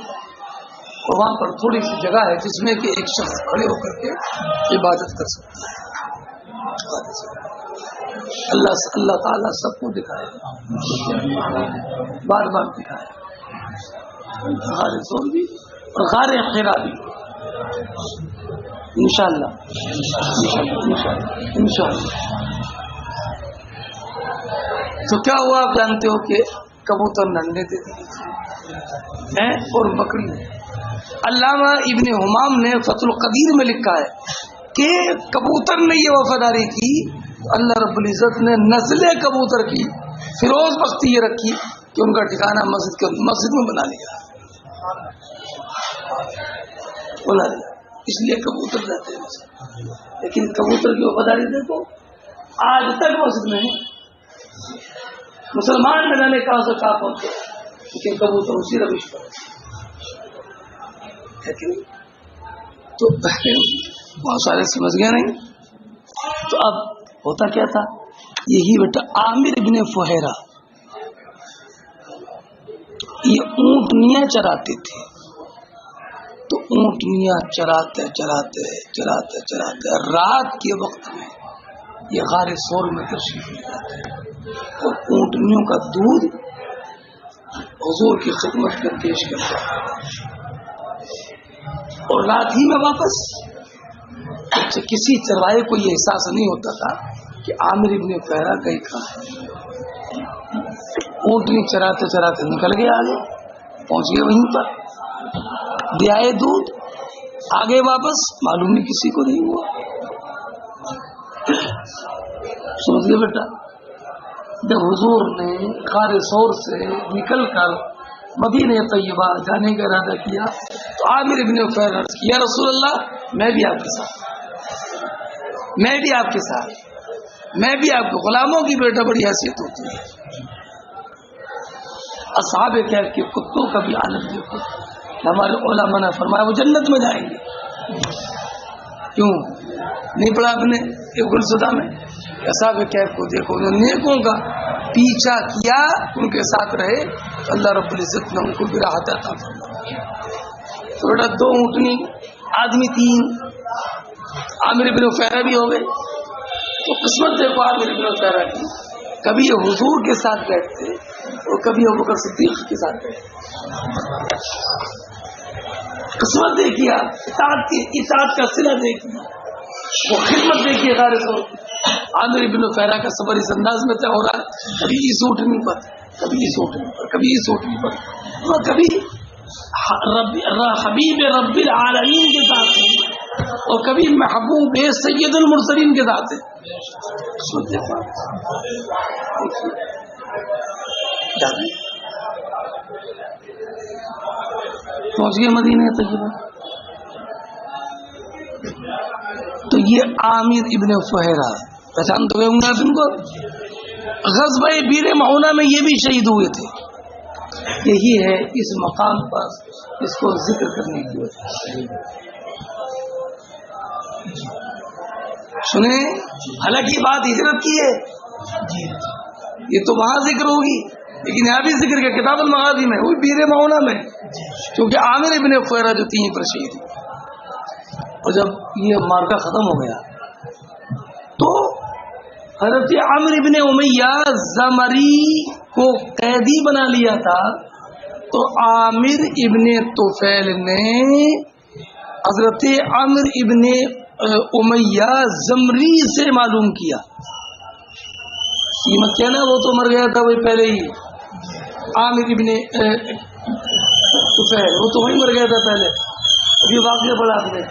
اور وہاں پر تھوڑی سی جگہ ہے جس میں کہ ایک شخص کھڑے ہو کر کے عبادت کر سکتا ہے۔ اللہ تعالیٰ سب کو دکھائے، بار بار دکھائے، غار ثور بھی اور غار حرا بھی، انشاءاللہ۔ تو کیا ہوا آپ جانتے ہو کہ کبوتر ننڈے دے دیے اور بکری۔ علامہ ابن حمام نے فتح القدیر میں لکھا ہے کہ کبوتر نے یہ وفاداری کی، اللہ رب العزت نے نسل کبوتر کی فیروز بختی یہ رکھی کہ ان کا ٹھکانہ مسجد میں بنا لیا، اس لیے کبوتر رہتے ہیں مسجد۔ لیکن کبوتر کی وفاداری دیکھو، آج تک مسجد میں مسلمان میں نے کہا سے کہا پہنچے، لیکن کبوتر اسی روش پر ہے کہ نہیں؟ تو بہت سارے سمجھ گئے نہیں۔ تو اب ہوتا کیا تھا یہی بیٹا عامر ابن فہیرہ یہ اونٹنیاں چراتے تھے. تو اونٹنیاں چراتے چراتے چراتے چراتے رات کے وقت میں یہ غار ثور میں تشریف لے جاتے ہیں اور اونٹنیوں کا دودھ حضور کی خدمت میں پیش کرتے ہیں اور رات ہی میں واپس. کسی چرواہے کو یہ احساس نہیں ہوتا تھا کہ عامر ابن فہیرہ کہیں کہاں ہے. اونٹنی چراتے چراتے نکل گئے, آگے پہنچ گئے, وہیں پر دے آئے دودھ, آگے واپس, معلوم نہیں کسی کو نہیں ہوا. سمجھ گئے بیٹا. جب حضور نے غار ثور سے نکل کر مدینہ طیبہ جانے کا ارادہ کیا تو عامر ابن فہیرہ نے کیا رسول اللہ میں بھی آپ کے ساتھ, میں بھی آپ کے ساتھ, میں بھی آپ کے غلاموں کی بیٹا بڑی حیثیت ہوتی ہے. اصحاب کہف کے کتوں کا بھی عالم دیکھو, ہمارے علماء نے فرمایا وہ جنت میں جائیں گے. کیوں نہیں پڑھا آپ نے گلزدہ میں؟ اصحاب کہف کو دیکھو, انہوں نے نیکوں کا پیچھا کیا, ان کے ساتھ رہے, اللہ رب العزت نے ان کو بھی راحت عطا فرمائی. تو بیٹا 2 اونٹنی, آدمی 3, عامر ابن فہیرہ بھی ہو گئے. تو قسمت دیکھو عامر ابن فہیرہ کی, کبھی یہ حضور کے ساتھ بیٹھتے اور کبھی ابو بکر صدیق کے ساتھ بیٹھتے. قسمت دیکھیے, اطاعت کا صلہ دیکھیے, وہ خدمت دیکھیے. غار ثور عامر ابن فہیرہ کا صبر اس انداز میں طے ہو رہا ہے, کبھی اس اونٹنی پر, کبھی اس اونٹنی پر, کبھی اس اونٹنی پر, اور کبھی حبیب رب العالمین کے ساتھ ہے اور کبھی محبوب سید المرسلین کے ساتھ ہے. پہنچ گئے مدینہ طیبہ. تو یہ عامر ابن فہیرہ پہچان تو گئے ہوں گے آپ ان کو. غزوہ بیر معونہ میں یہ بھی شہید ہوئے تھے. یہی ہے اس مقام پر اس کو ذکر کرنے کی وجہ. سنیں, حالانکہ بات ہجرت کی ہے, یہ تو وہاں ذکر ہوگی, لیکن یہاں بھی ذکر کیا کتاب المغازی میں, وہ بیر معونہ میں, کیونکہ عامر ابن فہیرہ جو 3 پر شہید ہوئے. اور جب یہ مارکا ختم ہو گیا تو حضرت عمرو ابن امیہ زمری کو قیدی بنا لیا تھا. تو عامر ابن طفیل نے حضرت عمرو ابن امیہ زمری سے معلوم کیا. یہ مت کہنا وہ تو مر گیا تھا وہی پہلے ہی, عامر ابن طفیل وہ تو وہی مر گیا تھا پہلے. ابھی واقعہ پڑھا آپ نے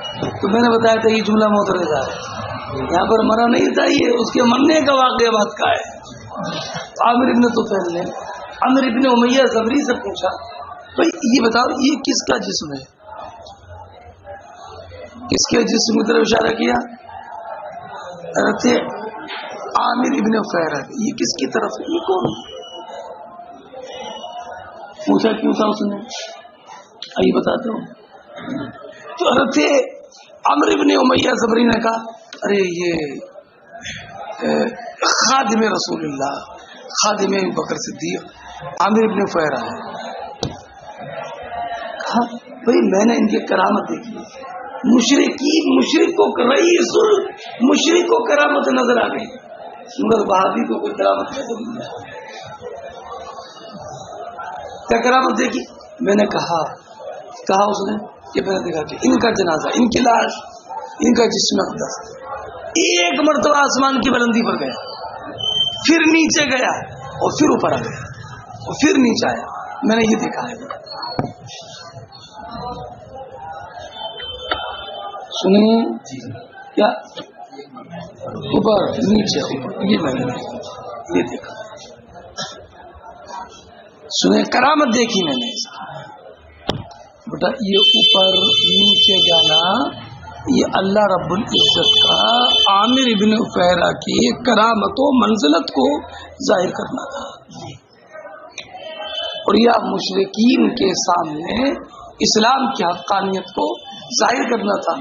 تو میں نے بتایا تھا یہ جملہ معترض ہے, یہاں پر مرا نہیں تھا, یہ اس کے مرنے کا واقعہ بات کا ہے. عامر ابن طفیل نے عمرو ابن امیہ زمری سے پوچھا بھائی یہ بتاؤ یہ کس کا جسم ہے, کس کے جسم کی طرف اشارہ کیا؟ حضرت عامر ابن فہیرہ, یہ کس کی طرف ہے, یہ کون پوچھا, کیوں تھا اس نے, آئیے بتاتا ہوں. تو حضرت عمرو ابن امیہ زمری نے کہا ارے یہ خادم رسول اللہ, خادم بکر صدیق عامر ابن فہیرہ ہے. کہا بھائی میں نے ان کی کرامت دیکھی, مشرک کو رئیس المشرک کو کرامت نظر آ گئی, مگر وہابی کو کوئی کرامت نظر نہیں آئی. کیا کرامت دیکھی؟ میں نے کہا اس نے کہ میں نے دیکھا کہ ان کا جنازہ, ان کی لاش, ان کا جسم اقدس ایک مرتبہ آسمان کی بلندی پر گیا, پھر نیچے گیا اور پھر اوپر آ گیا اور پھر نیچے آیا. میں نے یہ دیکھا ہے. سنیں کیا اوپر نیچے اوپر, یہ میں نے یہ دیکھا. سنیں کرامت دیکھی میں نے اس کی. بیٹا یہ اوپر نیچے جانا یہ اللہ رب العزت کا عامر ابن فہیرہ کی کرامت و منزلت کو ظاہر کرنا تھا, اور یہ مشرکین کے سامنے اسلام کی حقانیت کو ظاہر کرنا تھا,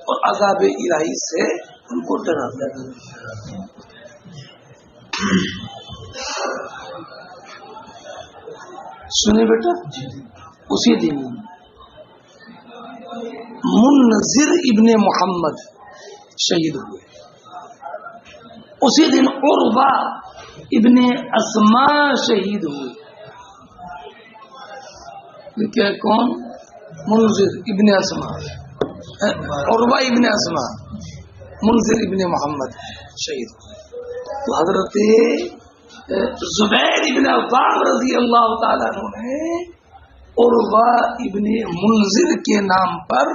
اور عذاب الہی سے ان کو ڈرانا تھا. سنے بیٹا، اسی دن منذر ابن محمد شہید ہوئے، اسی دن عروہ ابن اسماء شہید ہوئے. کیا کون؟ منذر ابن اسماء، عروہ ابن اسماء، منذر ابن محمد شہید ہوئے. تو حضرت زبیر ابن عوام رضی اللہ تعالیٰ عنہ نے عروہ ابن منذر کے نام پر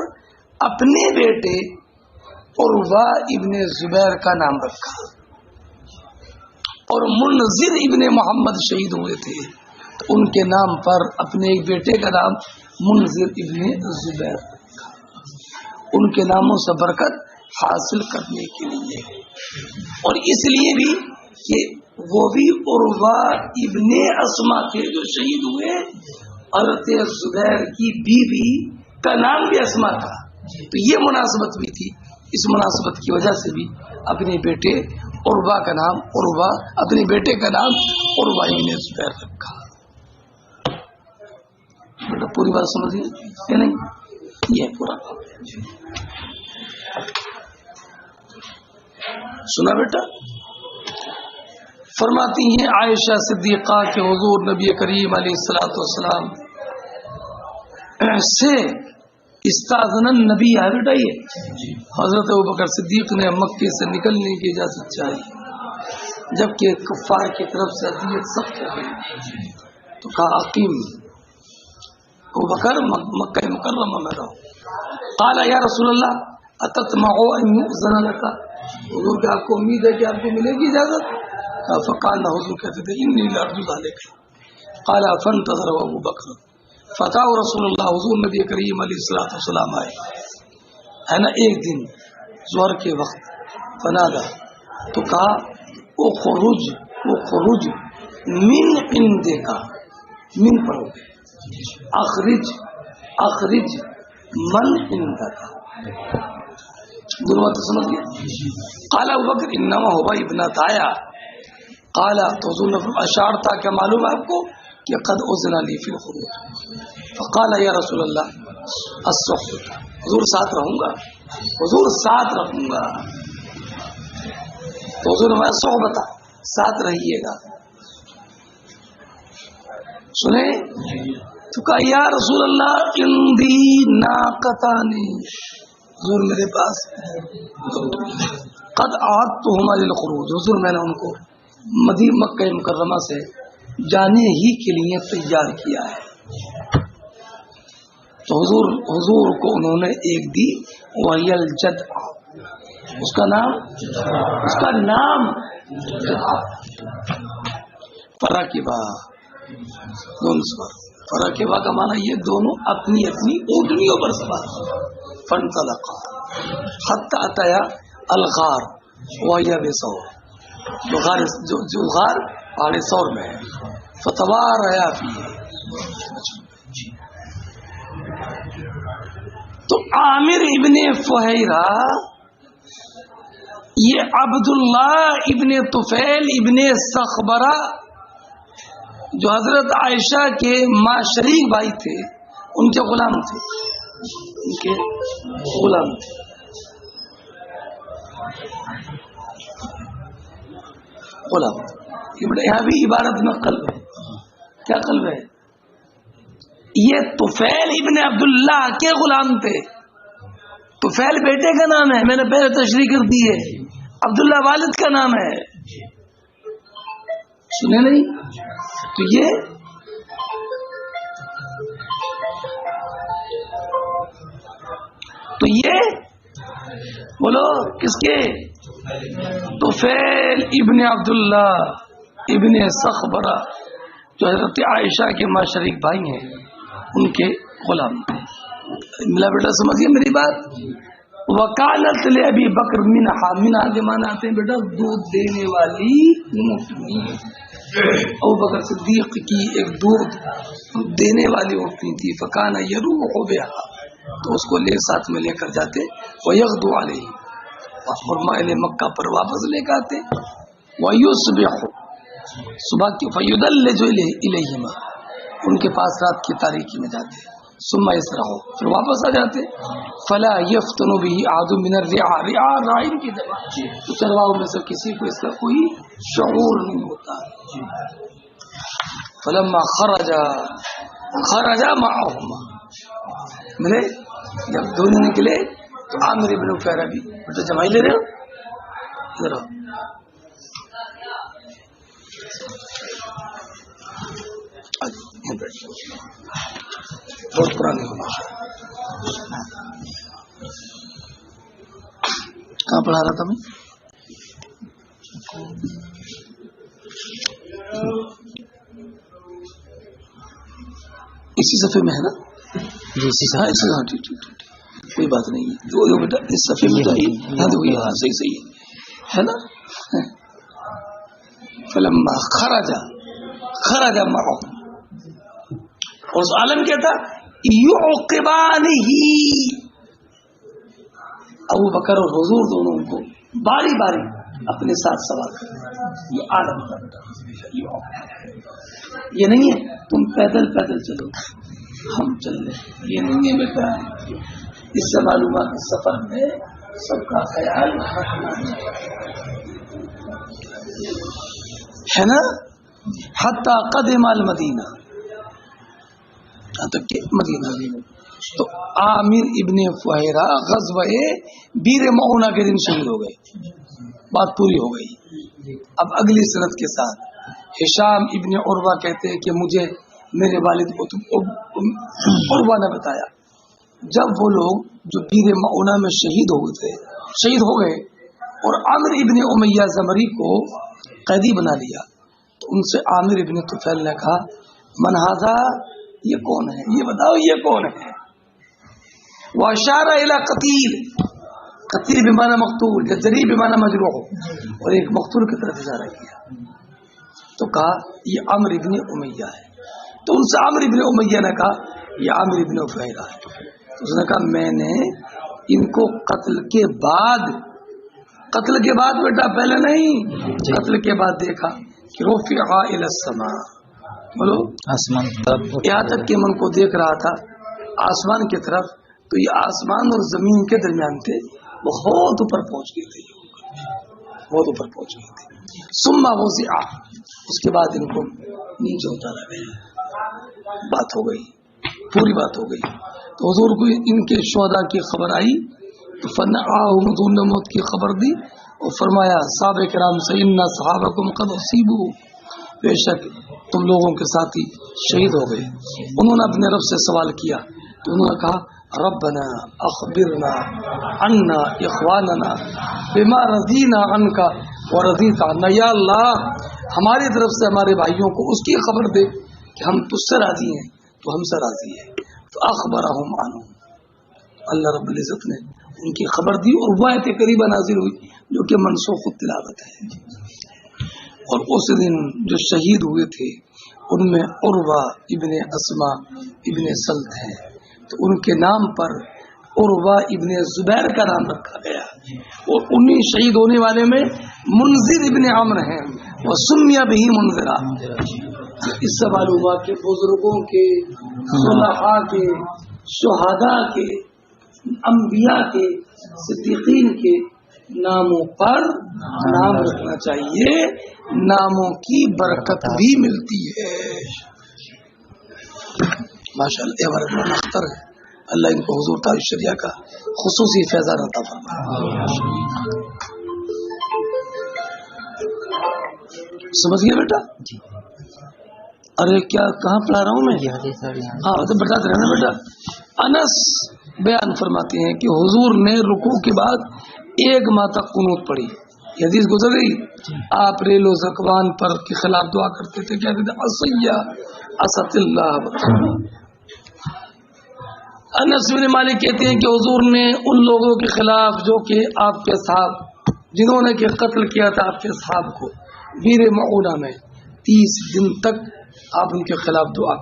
اپنے بیٹے عروہ ابن زبیر کا نام رکھا، اور منذر ابن محمد شہید ہوئے تھے تو ان کے نام پر اپنے ایک بیٹے کا نام منذر ابن زبیر رکھا، ان کے ناموں سے برکت حاصل کرنے کے لیے، اور اس لیے بھی کہ وہ بھی عروہ ابن اسماء کے جو شہید ہوئے، حضرت زبیر کی بیوی کا نام بھی اسماء تھا، تو یہ مناسبت بھی تھی. اس مناسبت کی وجہ سے بھی اپنے بیٹے عروہ کا نام عروہ، اپنے بیٹے کا نام عروہ ابن زبیر رکھا. بیٹا پوری بات سمجھیے کہ نہیں؟ یہ پورا سنا بیٹا. فرماتی ہیں عائشہ صدیقہ کے حضور نبی کریم علیہ الصلوۃ والسلام سے استاذن النبی ہے بیٹا. یہ حضرت ابوبکر صدیق نے مکے سے نکلنے کی اجازت چاہی، جبکہ کفار کی طرف سے اذیت سخت ہو گئی، تو کہا اقیم ابوبکر مکہ مکرمہ میں رہو. قال یا رسول اللہ اتطمع ان یؤذن لك، حضور کہ آپ کو امید ہے کہ آپ کو ملے گی اجازت؟ فقال حضور کہتے تھے انی لارجو ذلک. قال فانتظر ابو بکر فتا رسول اللہ، حضور نبی کریم علیہ الصلوۃ والسلام آئے ہے نا ایک دن ظہر کے وقت، فنادا تو کہا اخرج من عندک، من پڑھو گے، اخرج من عندک، دونوں بات سمجھ گئے. قال ابو بکر انما هو ابنۃ آیا، قال تو حضور نے اشعار تھا کہ معلوم ہے آپ کو کہ قد اذن لی فی الخروج. فقال یا رسول اللہ الصحبۃ، حضور ساتھ رہوں گا، حضور ساتھ رہوں گا. تو حضور نے صحبت، ساتھ رہیے گا. سنیں تو کہا یا رسول اللہ اندی ناقتان، حضور میرے پاس قد اعدتهما للخروج، حضور میں نے ان کو مکہ مکرمہ سے جانے ہی کے لیے تیار کیا ہے. تو حضور کو انہوں نے ایک دی وہی الجدع، اس کا نام فراکبہ، فراکبہ کا معنی یہ دونوں اپنی اپنی اونٹنیوں پر سوار. فانطلقا حتی اتیا الغار وہی بثور، جو غار پہاڑ ثور میں ہے. فتواریا فیہ، تو عامر ابن فہیرہ یہ عبداللہ ابن طفیل ابن سخبرہ جو حضرت عائشہ کے ماں شریک بھائی تھے، ان کے غلام تھے، ان کے غلام تھے. غلام یہاں بھی عبارت میں قلب ہے. کیا قلب ہے؟ یہ طفیل ابن عبداللہ کے غلام تھے. طفیل بیٹے کا نام ہے، میں نے پہلے تشریح کر دی ہے. عبداللہ والد کا نام ہے، سنے نہیں؟ تو یہ بولو کس کے؟ طفیل ابن عبداللہ ابن سخبرہ جو حضرت عائشہ کے ماں شریک بھائی ہیں، ان کے غلام. ملا بیٹا سمجھیے میری بات. وکالت لابی بکر منہا، منہا کے معنی آتے ہیں بیٹا دودھ دینے والی اونٹنی. ابو بکر صدیق کی ایک دودھ دینے والی اونٹنی تھی. فکان یروح بہا، تو اس کو ساتھ میں لے کر جاتے. ویغدو علیہ، اور مائل مکہ پر واپس لے کے آتے. وَيُصْبِحُ صبح کی فَيُدَلِّجُ إِلَيْهِمَا ان کے پاس رات کی تاریکی میں جاتے ہیں. ثم يسرعوا پھر واپس آ جاتے. فلا يفتن به أحد من الرعاء رعاء راعین کی جگہ تو چرواہوں میں سے کسی کو اس کا کوئی شعور نہیں ہوتا. فلما خرج معهما ملے جب دونوں نکلے تو عامر ابن فہرہ بھی بیٹا جمائی لے رہے ہو ادھر آؤ. بہت پرانی ہو کہاں پڑھا رہا تھا میں؟ اسی صفحے میں ہے نا؟ جی ہاں ٹھیک کوئی بات نہیں ہے بیٹا اس صفحے میں تو ہاں صحیح ہے نا. فلما خرج معه اور اس عالم کیا تھا یعقبانہ ابو بکر اور حضور دونوں کو باری باری اپنے ساتھ سوار کرتے. یہ عالم تھا یہ نہیں ہے تم پیدل چلو ہم چل رہے یہ نہیں ہے بیٹا. اس سے معلومات اس سفر میں سب کا خیال ہے نا. حتی قدم المدینہ مدینہ تو عامر ابن فہرہ غزوہ بیر معونہ کے دن شہید ہو گئے. بات پوری ہو گئی. اب اگلی سند کے ساتھ ہشام ابن عروہ کہتے ہیں کہ مجھے میرے والد عروہ نے بتایا جب وہ لوگ جو بیر معونہ میں شہید ہو گئے اور عامر ابن امیہ زمری کو قیدی بنا لیا تو ان سے عامر ابن طفیل نے کہا من ھذا یہ کون ہے یہ بتاؤ یہ کون ہے. واشار الی قتیل بمعنی مقتول یا جری بمعنی مجروح اور ایک مقتول کی طرف اشارہ کیا تو کہا یہ عامر ابن امیہ ہے. تو ان سے عامر ابن امیہ نے کہا یہ عامر ابن فہرہ ہے. اس نے کہا میں نے ان کو قتل کے بعد بیٹا پہلے نہیں قتل کے بعد دیکھا کہ رفع الی السماء بولو آسمان یہاں تک کہ من کو دیکھ رہا تھا آسمان کی طرف. تو یہ آسمان اور زمین کے درمیان تھے بہت اوپر پہنچ گئے تھے ثم وضع اس کے بعد ان کو نیچے اتارا گیا. بات ہو گئی پوری بات ہو گئی. تو حضور کو ان کے شہداء کی خبر آئی تو فنعاہم حضور نے موت کی خبر دی اور فرمایا صحابہ کرام سے ان صحابکم قد اصیبوا بے شک تم لوگوں کے ساتھی شہید ہو گئے. انہوں نے اپنے رب سے سوال کیا تو انہوں نے کہا ربنا اخبرنا عنا اخواننا بما رضینا عنک ورضیت عنا. یا اللہ ہماری طرف سے ہمارے بھائیوں کو اس کی خبر دے کہ ہم تجھ سے راضی ہیں تو ہم سے راضی ہے. تو اخبرہم عنہ اللہ رب العزت نے ان کی خبر دی اور وہ آیت قریبا نازل ہوئی جو کہ منسوخ التلاوت ہے. اور اس دن جو شہید ہوئے تھے ان میں عروہ ابن اسما ابن سلط ہیں تو ان کے نام پر عروہ ابن زبیر کا نام رکھا گیا. اور انہیں شہید ہونے والے میں منذر ابن عمرو ہیں وہ سمیہ بھی منذرا. اس سے معلوم ہوا کہ بزرگوں کے صلحاء کے شہداء کے انبیاء کے صدیقین کے ناموں پر نام رکھنا چاہیے. ناموں کی برکت بھی ملتی ہے. ماشاءاللہ یہ ہمارا بڑا اختر ہے. اللہ ان کو حضور تاج شریعہ کا خصوصی فیضان عطا فرمائے. سمجھ گئے بیٹا؟ ارے کیا کہاں پڑھا رہا ہوں میں؟ ہاں تو بتاتے رہنا بیٹا. انس بیان فرماتے ہیں کہ حضور نے رکوع کے بعد 1 ماہ تک قنوت پڑھی. یہ حدیث گزر گئی. آپ ریل و زکوان پر کے خلاف دعا کرتے تھے کہتے تھے اسیا اسط اللہ. انس بن مالک کہتے ہیں کہ حضور نے ان لوگوں کے خلاف جو کہ آپ کے اصحاب جنہوں نے کہ قتل کیا تھا آپ کے اصحاب کو بیر معونہ میں 30 دن تک آپ ان کے خلاف دعا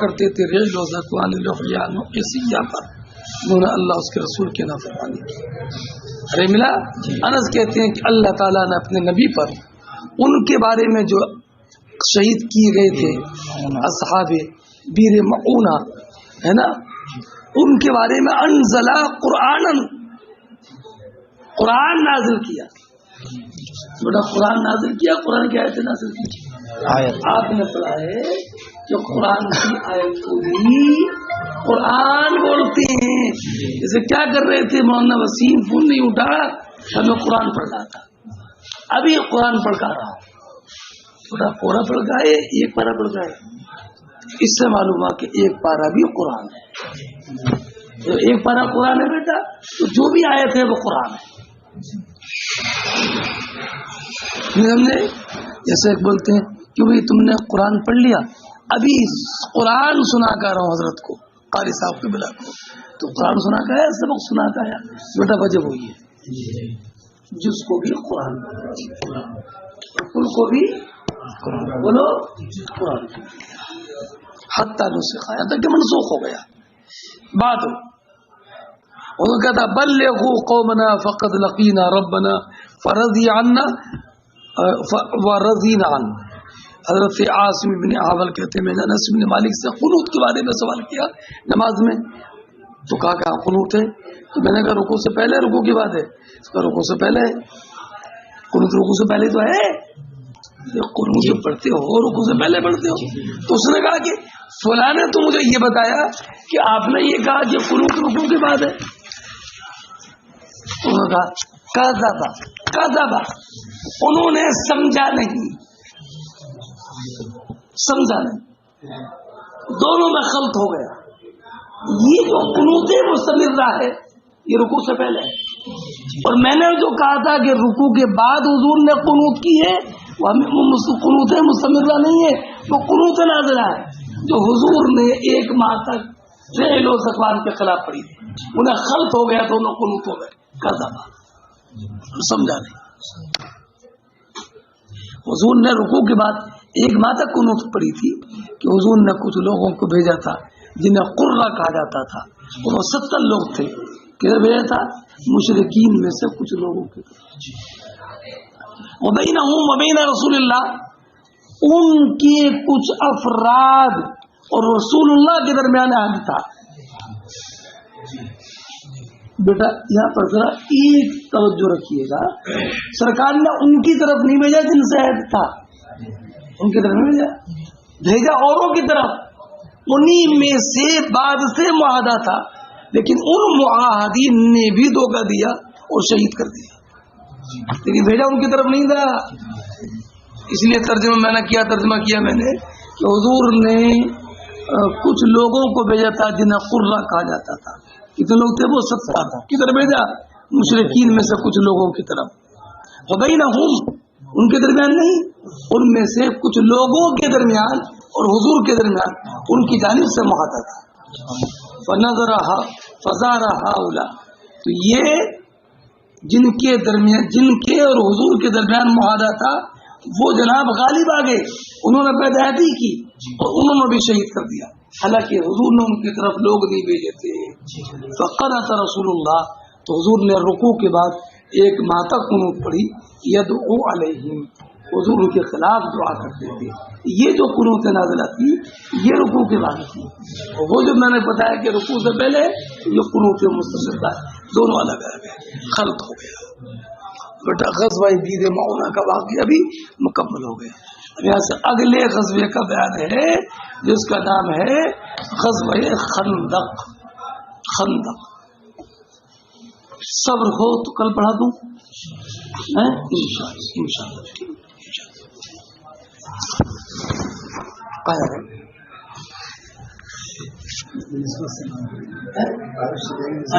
کرتے تھے ریل و زکوان پر. انہوں نے اللہ اس کے رسول کی نافرمانی کی. ارے ملا. انس کہتے ہیں کہ اللہ تعالیٰ نے اپنے نبی پر ان کے بارے میں جو شہید کیے گئے تھے اصحاب بیر معونہ ہے نا, ان کے بارے میں انزل قرآن نازل کیا. بیٹا قرآن نازل کیا, قرآن کی آیت نازل کی. آپ نے پڑھا ہے کہ قرآن کی آیت کو بھی قرآن بولتے ہیں. جیسے کیا کر رہے تھے مولانا وسیم, فون نہیں اٹھا, ہمیں قرآن پڑھ رہا تھا, ابھی قرآن پڑھ کر رہا ہوں. تھوڑا پورا پڑھ گا ہے, ایک پارا پڑھ گا ہے, اس سے معلوم ہوا کہ ایک پارا بھی قرآن ہے. جو ایک پارا قرآن ہے بیٹا, تو جو بھی آیت ہے وہ قرآن ہے. سمجھے؟ جیسے ایک بولتے ہیں کہ بھائی تم نے قرآن پڑھ لیا, ابھی قرآن سنا کر رہا ہوں حضرت کو, قاری صاحب کے بلا کو, تو قرآن سنا کا ہے, سبق سنا کا ہے. بیٹا وجہ وہی ہے جس کو بھی قرآن کل کو بھی بولو قرآن حتیٰ نسخ آیا تھا کہ منسوخ ہو گیا. بات وہ کہتا بلغوا قومنا فقد لقینا ربنا فرضی عنا ورضینا عنہ. حضرت عاصم بن احول کہتے ہیں میں نے انس بن مالک سے قنوت کے بارے میں سوال کیا نماز میں, تو کہا کہ قنوت ہے, تو میں نے کہا رکوع سے پہلے, رکوع کی بات ہے, اس کا رکوع سے پہلے قنوت, رکوع سے پہلے تو ہے, قنوت جو پڑھتے ہو رکوع سے پہلے پڑھتے ہو. تو اس نے کہا کہ فلاں نے تو مجھے یہ بتایا کہ آپ نے یہ کہا کہ قنوت رکوع کی بات ہے. انہوں نے کہا کذبا, انہوں نے سمجھا نہیں, دونوں میں خلط ہو گیا. یہ جو قنوت مستمرہ ہے یہ رکوع سے پہلے ہے, اور میں نے جو کہا تھا کہ رکوع کے بعد حضور نے قنوت کی ہے وہ قنوت مستمرہ نہیں ہے, وہ قنوت نازلہ ہے جو حضور نے 1 ماہ تک فعل و زبان کے خلاف پڑھی تھی. انہیں خلط ہو گیا, دونوں قنوت ہو گئے. سمجھا نہیں. حضور نے رکوع کے بعد 1 ماہ تک قنوت پڑھی تھی کہ حضور نے کچھ لوگوں کو بھیجا تھا جنہیں قرہ کہا جاتا تھا, وہ 70 لوگ تھے. کدھر بھیجا تھا؟ مشرکین میں سے کچھ لوگوں کے. وبینہم وبین رسول اللہ, ان کے کچھ افراد اور رسول اللہ کے درمیان عہد تھا. بیٹا یہاں پر ذرا ایک توجہ رکھیے گا, سرکار نے ان کی طرف نہیں بھیجا جن سے عہد تھا, ان کی طرف نہیں بھیجا اوروں کی طرف. انہیں میں سے بعد سے معاہدہ تھا, لیکن ان معاہدین نے بھی دھوکہ دیا اور شہید کر دیا, لیکن بھیجا ان کی طرف نہیں تھا. اس لیے ترجمہ کیا میں نے کہ حضور نے کچھ لوگوں کو بھیجا تھا جنہیں قرہ کہا جاتا تھا. کتنے لوگ تھے؟ وہ 70. کدھر بھیجا؟ مشرکین میں سے کچھ لوگوں کی طرف. وبینہم, ان کے درمیان نہیں, ان میں سے کچھ لوگوں کے درمیان اور حضور کے درمیان ان کی جانب سے معاہدہ تھا. فزار ہؤلاء, تو یہ جن کے اور حضور کے درمیان معاہدہ تھا وہ جناب غالب آ گئے, انہوں نے پیدائشی کی اور انہوں نے بھی شہید کر دیا, حالانکہ حضور نے ان کی طرف لوگ نہیں بھیجے تھے. فقرأ رسول اللہ, تو حضور نے رکوع کے بعد 1 ماہ تک قنوت پڑھی. یدعو علیہم, حضور ان کے خلاف دعا کرتے تھے. یہ جو قنوت نازلہ تھی یہ رکوع کے بعد تھی, وہ جو میں نے بتایا کہ رکوع سے پہلے یہ قنوت مستمرہ, دونوں الگ الگ ہے, خلط ہو گیا. بیٹا غزوہ بیر معونہ کا واقعہ بھی مکمل ہو گیا. یہاں سے اگلے غزوے کا بیان ہے جس کا نام ہے غزوہ خندق. صبر ہو تو کل پڑھا دوں انشاءاللہ.